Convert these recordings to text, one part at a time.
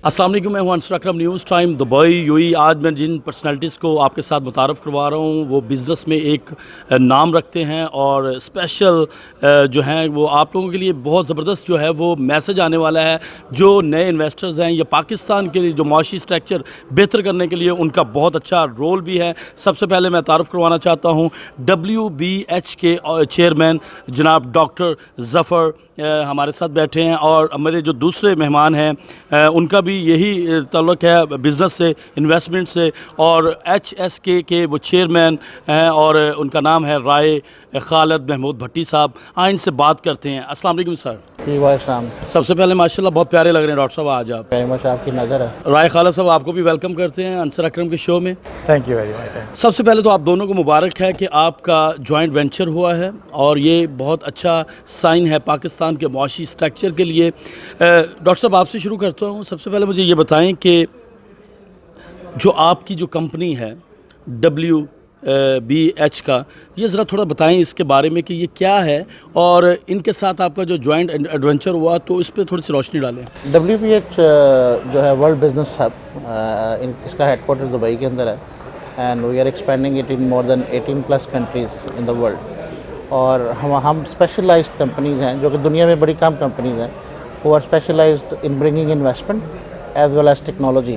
अस्सलाम वालेकुम, मैं हूं Ansar Akram. News time Dubai UAE. आज मैं जिन पर्सनालिटीज़ को आपके साथ मुतारफ़ करवा रहा हूं वो बिज़नेस में एक नाम रखते हैं और स्पेशल जो हैं वो आप लोगों के लिए बहुत ज़बरदस्त जो है वो मैसेज आने वाला है। जो नए इन्वेस्टर्स हैं या पाकिस्तान के लिए जो माशी स्ट्रक्चर बेहतर करने के लिए उनका बहुत अच्छा रोल भी है। सबसे पहले मैं तारुफ़ करवाना चाहता हूँ WBH के चेयरमैन जनाब डॉक्टर ज़फ़र हमारे साथ बैठे हैं, और मेरे जो दूसरे मेहमान हैं उनका भी यही ताल्लुक़ है बिज़नेस से, इन्वेस्टमेंट से, और HSK के वो चेयरमैन हैं और उनका नाम है राय खालिद महमूद भट्टी साहब। हाँ, इनसे बात करते हैं। अस्सलाम वालेकुम सर। सबसे पहले माशाल्लाह बहुत प्यारे लग रहे हैं डॉक्टर साहब आज आप। वेरी मच, आपकी नज़र है। राय खालिद साहब, आपको भी वेलकम करते हैं अंसर अकरम के शो में। Thank you very much. सबसे पहले तो आप दोनों को मुबारक है कि आपका जॉइंट वेंचर हुआ है और ये बहुत अच्छा साइन है पाकिस्तान के मुआशी स्ट्रक्चर के लिए। डॉक्टर साहब, आपसे शुरू करता हूँ। सबसे पहले मुझे ये बताएं कि जो आपकी जो कंपनी है WBH का, ये ज़रा थोड़ा बताएं इसके बारे में कि ये क्या है और इनके साथ आपका जो जॉइंट एडवेंचर हुआ तो इस पर थोड़ी सी रोशनी डालें। WBH जो है वर्ल्ड बिजनेस हब, इसका हेडक्वार्टर दुबई के अंदर है and we are expanding it in more than 18+ countries in the world. और हम स्पेशलाइज्ड कंपनीज़ हैं जो कि दुनिया में बड़ी कम कंपनीज़ हैं who are specialized in bringing investment as well as technology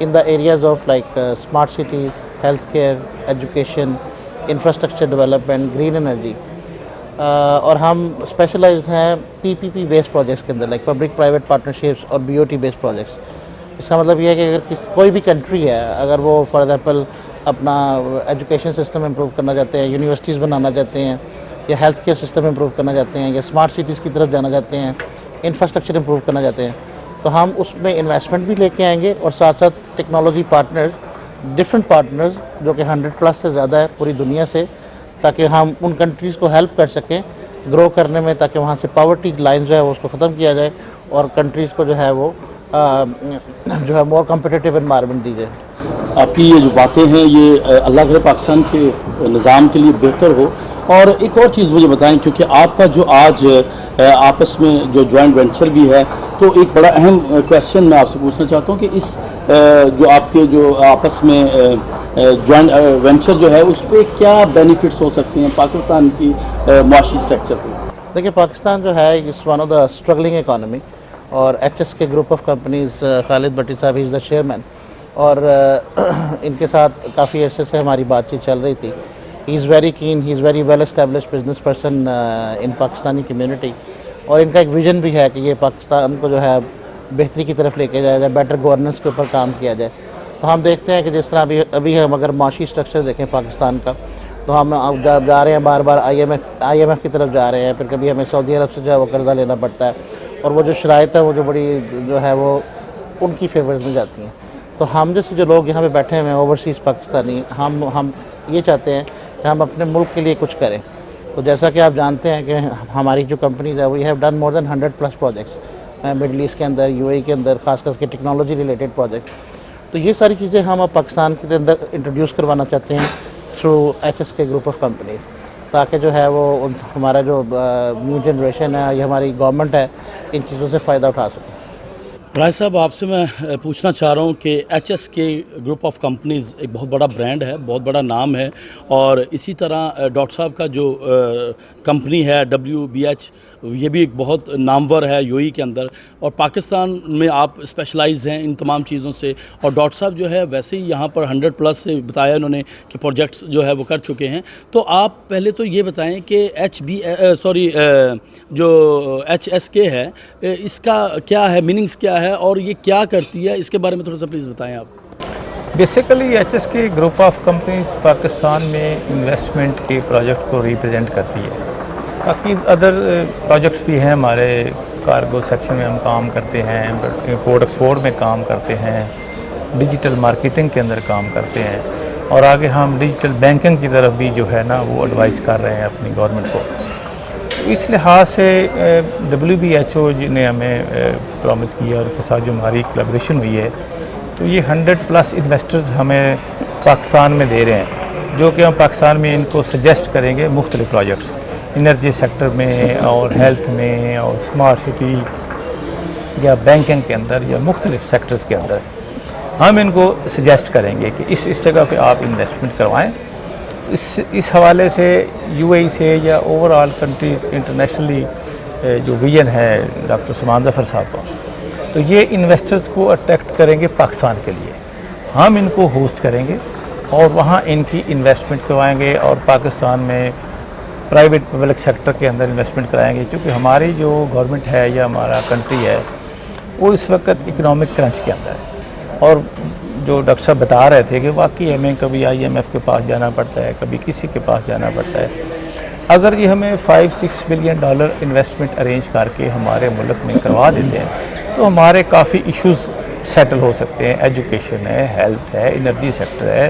in the areas of like smart cities, healthcare, education, infrastructure development, green energy. और हम स्पेशलाइज्ड हैं PPP बेस्ड प्रोजेक्ट्स के अंदर, लाइक पब्लिक प्राइवेट पार्टनरशिप्स और BOT based projects. इसका मतलब ये है कि अगर कोई भी कंट्री है, अगर वो फॉर एग्जांपल अपना एजुकेशन सिस्टम इम्प्रूव करना चाहते हैं, यूनिवर्सिटीज़ बनाना चाहते हैं, या हेल्थ केयर सिस्टम इम्प्रूव करना चाहते हैं, या स्मार्ट सिटीज़ की तरफ जाना चाहते हैं, इंफ्रास्ट्रक्चर इम्प्रूव करना चाहते हैं, तो हम उसमें इन्वेस्टमेंट भी लेके आएंगे और साथ साथ टेक्नोलॉजी पार्टनर, डिफरेंट पार्टनर्स जो कि 100+ से ज़्यादा है पूरी दुनिया से, ताकि हम उन कंट्रीज़ को हेल्प कर सकें ग्रो करने में, ताकि वहाँ से पावर्टी लाइन जो है वो उसको ख़त्म किया जाए और कंट्रीज़ को जो है वो जो है मोर कम्पिटिटिव एनवायरनमेंट दी जाए। आपकी ये जो बातें हैं ये अल्लाह करे पाकिस्तान के निज़ाम के लिए बेहतर हो। और एक और चीज़ मुझे बताएं, क्योंकि आपका जो आज आपस में जो जॉइंट वेंचर भी है, तो एक बड़ा अहम क्वेश्चन मैं आपसे पूछना चाहता हूं कि इस जो आपके जो आपस में जॉइंट वेंचर जो है उस पर क्या बेनिफिट्स हो सकते हैं पाकिस्तान की मुआशी स्ट्रक्चर पर? देखिए, पाकिस्तान जो है इस one of the struggling economy, और HSK group of companies, Khalid Bhatti साहब इज़ द चेयरमैन, और इनके साथ काफ़ी अरसे से हमारी बातचीत चल रही थी। He is very keen, he is very well established business person in Pakistani community, और इनका एक विजन भी है कि ये पाकिस्तान को जो है बेहतरी की तरफ लेके जाया जाए, बेटर गवर्नेंस के ऊपर काम किया जाए। तो हम देखते हैं कि जिस तरह अभी हम अगर माशी स्ट्रक्चर देखें पाकिस्तान का, तो हम अब जा रहे हैं बार बार IMF की तरफ जा रहे हैं, फिर कभी हमें सऊदी अरब से जो है वो कर्ज़ा लेना पड़ता है, और वो जो शराइत है वो जो बड़ी जो है वो उनकी फेवर्स में जाती हैं। तो हम जैसे जो लोग यहाँ पे बैठे हुए हैं ओवरसीज़ पाकिस्तानी, हम ये चाहते हैं कि हम अपने मुल्क के लिए कुछ करें। तो जैसा कि आप जानते हैं कि हमारी जो कंपनीज़ है we have done more than 100+ projects Middle East के अंदर, UAE के अंदर, खास करके टेक्नोलॉजी रिलेटेड प्रोजेक्ट। तो ये सारी चीज़ें हम अब पाकिस्तान के अंदर इंट्रोड्यूस करवाना चाहते हैं through HSK group of companies, ताकि जो है वो हमारा जो न्यू जनरेशन है या हमारी गवर्नमेंट है इन चीज़ों से फ़ायदा उठा सके। राय साहब, आपसे मैं पूछना चाह रहा हूँ कि HSK ग्रुप ऑफ कंपनीज़ एक बहुत बड़ा ब्रांड है, बहुत बड़ा नाम है, और इसी तरह डॉक्टर साहब का जो कंपनी है WBH, ये भी एक बहुत नामवर है UAE के अंदर, और पाकिस्तान में आप स्पेशलाइज हैं इन तमाम चीज़ों से। और डॉक्टर साहब जो है वैसे ही यहाँ पर 100+ से बताया उन्होंने कि प्रोजेक्ट्स जो है वो कर चुके हैं। तो आप पहले तो ये बताएं कि जो HSK है इसका क्या है, मीनिंग्स क्या है और ये क्या करती है, इसके बारे में थोड़ा सा प्लीज़ बताएं आप। Basically HSK group of companies Pakistan में इन्वेस्टमेंट के प्रोजेक्ट को रिप्रेजेंट करती है। बाकी अदर प्रोजेक्ट्स भी हैं हमारे, कार्गो सेक्शन में हम काम करते हैं, इंपोर्ट एक्सपोर्ट में काम करते हैं, डिजिटल मार्केटिंग के अंदर काम करते हैं, और आगे हम डिजिटल बैंकिंग की तरफ भी जो है ना वो एडवाइस कर रहे हैं अपनी गवर्नमेंट को। इस लिहाज से WHO ने हमें प्रॉमिस किया और उसके साथ जो हमारी कोलैबोरेशन हुई है, तो ये 100+ इन्वेस्टर्स हमें पाकिस्तान में दे रहे हैं, जो कि हम पाकिस्तान में इनको सजेस्ट करेंगे मुख्तलिफ प्रोजेक्ट्स एनर्जी सेक्टर में और हेल्थ में और स्मार्ट सिटी یا بینکنگ کے اندر یا مختلف سیکٹرز کے اندر ہم ان کو سجیسٹ کریں گے کہ اس جگہ پہ آپ انویسٹمنٹ کروائیں. اس حوالے سے یو اے ای سے یا اوور آل کنٹری انٹرنیشنلی جو ویژن ہے ڈاکٹر سلمان ظفر صاحب کا, تو یہ انویسٹرز کو اٹریکٹ کریں گے پاکستان کے لیے. ہم ان کو ہوسٹ کریں گے اور وہاں ان کی انویسٹمنٹ کروائیں گے اور پاکستان میں پرائیویٹ پبلک سیکٹر کے اندر انویسٹمنٹ کرائیں گے, کیونکہ ہماری جو گورنمنٹ ہے یا ہمارا کنٹری ہے وہ اس وقت اکنامک کرنچ کے اندر ہے. اور جو ڈاکٹر صاحب بتا رہے تھے کہ واقعی ہمیں کبھی IMF کے پاس جانا پڑتا ہے, کبھی کسی کے پاس جانا پڑتا ہے. اگر یہ ہمیں $5-6 بلین انویسٹمنٹ ارینج کر کے ہمارے ملک میں کروا دیتے ہیں تو ہمارے کافی ایشوز سیٹل ہو سکتے ہیں. ایجوکیشن ہے, ہیلتھ ہے, انرجی سیکٹر ہے,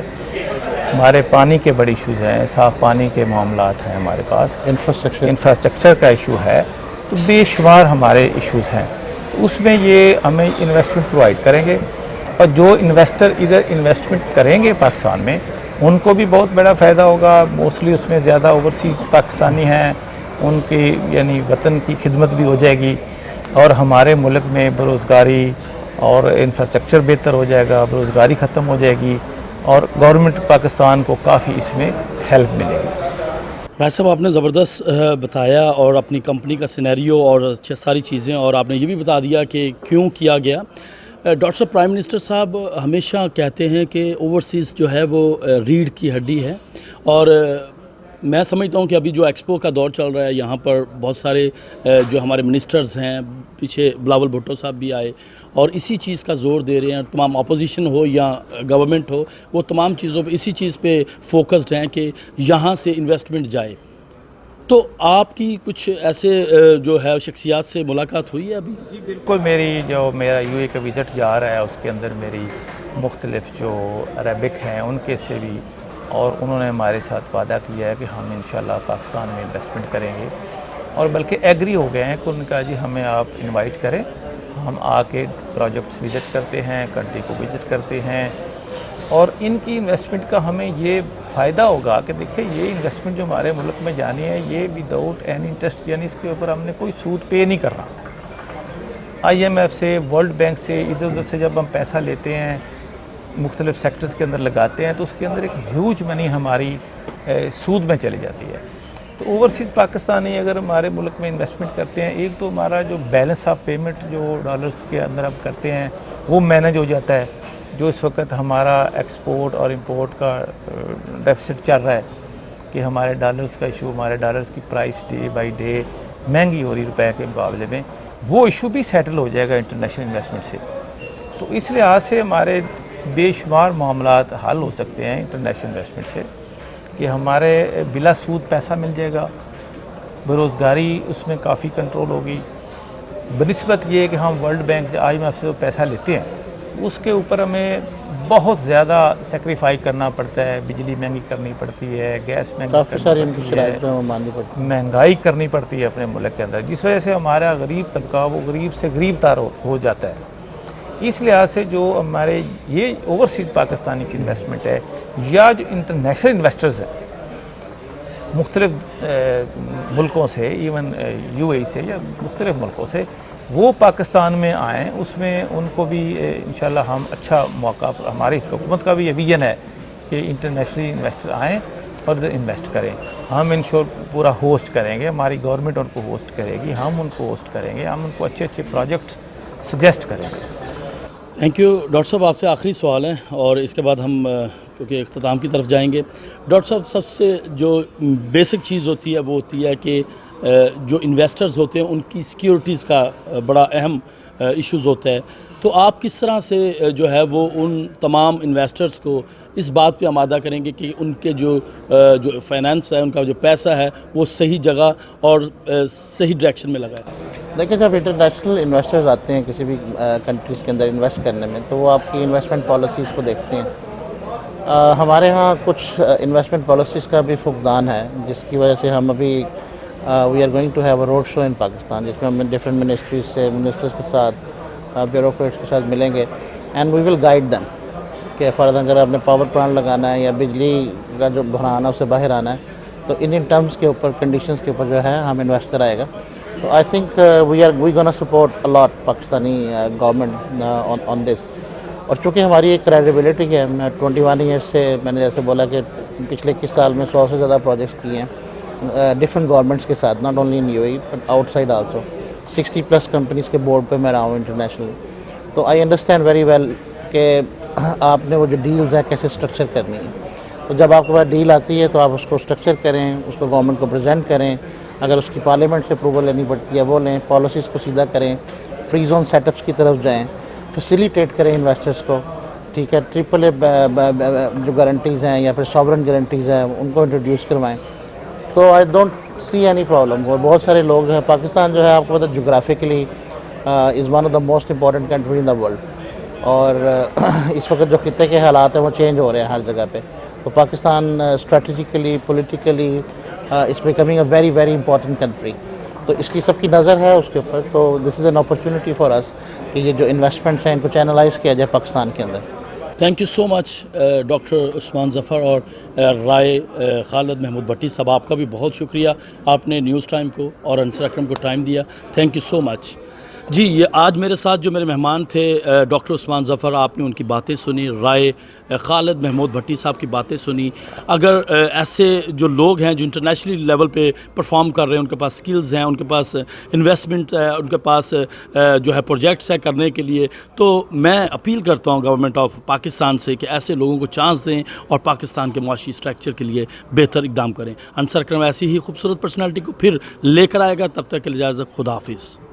ہمارے پانی کے بڑے ایشوز ہیں, صاف پانی کے معاملات ہیں, ہمارے پاس انفراسٹرکچر کا ایشو ہے, تو بے شمار ہمارے ایشوز ہیں. تو اس میں یہ ہمیں انویسٹمنٹ پرووائڈ کریں گے, اور جو انویسٹر ادھر انویسٹمنٹ کریں گے پاکستان میں ان کو بھی بہت بڑا فائدہ ہوگا. موسٹلی اس میں زیادہ اوورسیز پاکستانی ہیں, ان کی یعنی وطن کی خدمت بھی ہو جائے گی, اور ہمارے ملک میں بےروزگاری اور انفراسٹرکچر بہتر ہو جائے گا, بےروزگاری ختم ہو جائے گی, اور گورنمنٹ پاکستان کو کافی اس میں ہیلپ ملے گی. راج صاحب آپ نے زبردست بتایا اور اپنی کمپنی کا سینیریو اور ساری چیزیں, اور آپ نے یہ بھی بتا دیا کہ کیوں کیا گیا. ڈاکٹر صاحب, پرائم منسٹر صاحب ہمیشہ کہتے ہیں کہ اوورسیز جو ہے وہ ریڑھ کی ہڈی ہے, اور میں سمجھتا ہوں کہ ابھی جو ایکسپو کا دور چل رہا ہے یہاں پر بہت سارے جو ہمارے منسٹرز ہیں, پیچھے بلاول بھٹو صاحب بھی آئے اور اسی چیز کا زور دے رہے ہیں. تمام اپوزیشن ہو یا گورنمنٹ ہو, وہ تمام چیزوں پہ اسی چیز پہ فوکسڈ ہیں کہ یہاں سے انویسٹمنٹ جائے. تو آپ کی کچھ ایسے جو ہے شخصیات سے ملاقات ہوئی ہے ابھی؟ جی بالکل, میرا یو اے کا وزٹ جا رہا ہے اس کے اندر میری مختلف جو عربک ہیں ان کے سے بھی, اور انہوں نے ہمارے ساتھ وعدہ کیا ہے کہ ہم انشاءاللہ پاکستان میں انویسٹمنٹ کریں گے, اور بلکہ ایگری ہو گئے ہیں کہ ان کا جی ہمیں آپ انوائٹ کریں, ہم آ کے پروجیکٹس وزٹ کرتے ہیں, کنٹری کو وزٹ کرتے ہیں, اور ان کی انویسٹمنٹ کا ہمیں یہ فائدہ ہوگا کہ دیکھیں یہ انویسٹمنٹ جو ہمارے ملک میں جانی ہے یہ وداؤٹ اینی انٹرسٹ, یعنی اس کے اوپر ہم نے کوئی سود پے نہیں کرنا. IMF سے, ورلڈ بینک سے, ادھر ادھر سے جب ہم پیسہ لیتے ہیں مختلف سیکٹرز کے اندر لگاتے ہیں تو اس کے اندر ایک ہیوج منی ہماری سود میں چلی جاتی ہے. تو اوورسیز پاکستانی اگر ہمارے ملک میں انویسٹمنٹ کرتے ہیں, ایک تو ہمارا جو بیلنس آف پیمنٹ جو ڈالرز کے اندر ہم کرتے ہیں وہ مینیج ہو جاتا ہے. جو اس وقت ہمارا ایکسپورٹ اور امپورٹ کا ڈیفیسٹ چل رہا ہے کہ ہمارے ڈالرز کا ایشو, ہمارے ڈالرز کی پرائس ڈے بائی ڈے مہنگی ہو رہی روپے کے مقابلے میں, وہ ایشو بھی سیٹل ہو جائے گا انٹرنیشنل انویسٹمنٹ سے. تو اس لحاظ سے ہمارے بے شمار معاملات حل ہو سکتے ہیں انٹرنیشنل انویسٹمنٹ سے, کہ ہمارے بلا سود پیسہ مل جائے گا, بےروزگاری اس میں کافی کنٹرول ہوگی. بنسبت یہ کہ ہم ورلڈ بینک IMF سے پیسہ لیتے ہیں اس کے اوپر ہمیں بہت زیادہ سیکریفائی کرنا پڑتا ہے, بجلی مہنگی کرنی پڑتی ہے, گیس مہنگائی کرنی پڑتی ہے اپنے ملک کے اندر, جس وجہ سے ہمارا غریب طبقہ وہ غریب سے غریب تر ہو جاتا ہے. اس لحاظ سے جو ہمارے یہ اوورسیز پاکستانی کی انویسٹمنٹ ہے یا جو انٹرنیشنل انویسٹرز ہیں مختلف ملکوں سے, ایون UAE سے یا مختلف ملکوں سے, وہ پاکستان میں آئیں, اس میں ان کو بھی انشاءاللہ ہم اچھا موقع, ہماری حکومت کا بھی یہ ویژن ہے کہ انٹرنیشنل انویسٹر آئیں اور انویسٹ کریں. ہم پورا ہوسٹ کریں گے, ہماری گورنمنٹ ان کو ہوسٹ کرے گی, ہم ان کو ہوسٹ کریں گے, ہم ان کو اچھے اچھے پروجیکٹس سجیسٹ کریں گے. Thank you. ڈاکٹر صاحب, آپ سے آخری سوال ہے اور اس کے بعد ہم کیونکہ اختتام کی طرف جائیں گے. ڈاکٹر صاحب, سب سے جو بیسک چیز ہوتی ہے وہ ہوتی ہے کہ جو انویسٹرز ہوتے ہیں ان کی سیکیورٹیز کا بڑا اہم ایشوز ہوتا ہے. تو آپ کس طرح سے جو ہے وہ ان تمام انویسٹرز کو اس بات پہ آمادہ کریں گے کہ ان کے جو فائنانس ہے, ان کا جو پیسہ ہے وہ صحیح جگہ اور صحیح ڈائریکشن میں لگائے؟ دیکھیں, جب انٹرنیشنل انویسٹرز آتے ہیں کسی بھی کنٹریز کے اندر انویسٹ کرنے میں تو وہ آپ کی انویسٹمنٹ پالیسیز کو دیکھتے ہیں. ہمارے ہاں کچھ انویسٹمنٹ پالیسیز کا بھی فقدان ہے, جس کی وجہ سے ہم ابھی we are going to have a road show in Pakistan, جس میں ہم ڈفرینٹ منسٹریز سے, منسٹرز کے ساتھ, بیوروکریٹس کے ساتھ ملیں گے, and we will guide them کہ فرض اگر آپ نے پاور پلانٹ لگانا ہے یا بجلی کا جو بحران ہے اس سے باہر آنا ہے تو ان ٹرمز کے اوپر, کنڈیشنز کے اوپر جو ہے ہم انویسٹر آئے گا. So I think we're gonna support a lot Pakistani government on this. और चूँकि हमारी एक क्रेडिबिलिटी है, मैं 21 ईयर्स से मैंने जैसे बोला कि पिछले 21 साल में 100 से ज़्यादा प्रोजेक्ट्स किए हैं डिफरेंट गवर्नमेंट्स के साथ, not only in UAE but outside also. 60+ companies के बोर्ड पे मैं रहा हूँ इंटरनेशनल. तो आई अंडरस्टैंड वेरी वेल कि आपने वो जो डील्स हैं कैसे स्ट्रक्चर करनी है. तो जब आपके पास डील आती है तो आप उसको स्ट्रक्चर करें, उसको गवर्नमेंट को प्रेजेंट करें. अगर उसकी पार्लियामेंट से अप्रूवल लेनी पड़ती है वो लें, पॉलिसीज़ को सीधा करें, फ्री जोन सेटअप्स की तरफ जाएं, फैसिलिटेट करें इन्वेस्टर्स को. ठीक है, ट्रिपल ए जो गारंटीज़ हैं या फिर सॉवरेन गारंटीज़ हैं उनको इंट्रोड्यूस करवाएं. तो I don't see any problem. और बहुत सारे लोग जो है, पाकिस्तान जो है आपको पता geographically is one of the most important country in the world. और इस वक्त जो खित्ते के हालात हैं वो चेंज हो रहे हैं हर जगह पे. तो Pakistan strategically politically it's becoming a very very important country. तो इसकी सबकी नज़र है उसके ऊपर. तो this is an opportunity for us कि ये जो इन्वेस्टमेंट्स हैं इनको चैनलाइज किया जाए पाकिस्तान के अंदर. Thank you so much doctor Usman Zafar और राय खालिद महमूद भट्टी साहब, आपका भी बहुत शुक्रिया. आपने न्यूज़ टाइम को और अंसर अकरम को टाइम दिया. Thank you so much. जी, ये आज मेरे साथ जो मेरे मेहमान थे डॉक्टर उस्मान ज़फ़र, आपने उनकी बातें सुनी. राय खालिद महमूद भट्टी साहब की बातें सुनी. अगर ऐसे जो लोग हैं जो इंटरनेशनली लेवल पे परफॉर्म कर रहे हैं, उनके पास स्किल्स हैं, उनके पास इन्वेस्टमेंट है, उनके पास जो है प्रोजेक्ट्स है करने के लिए, तो मैं अपील करता हूँ गवर्नमेंट ऑफ पाकिस्तान से कि ऐसे लोगों को चांस दें और पाकिस्तान के मुआशी स्ट्रक्चर के लिए बेहतर इक़दाम करें. अंसर अकरम ऐसी ही खूबसूरत पर्सनैलिटी को फिर लेकर आएगा. तब तक के लिए इजाज़त. खुदा हाफिज़.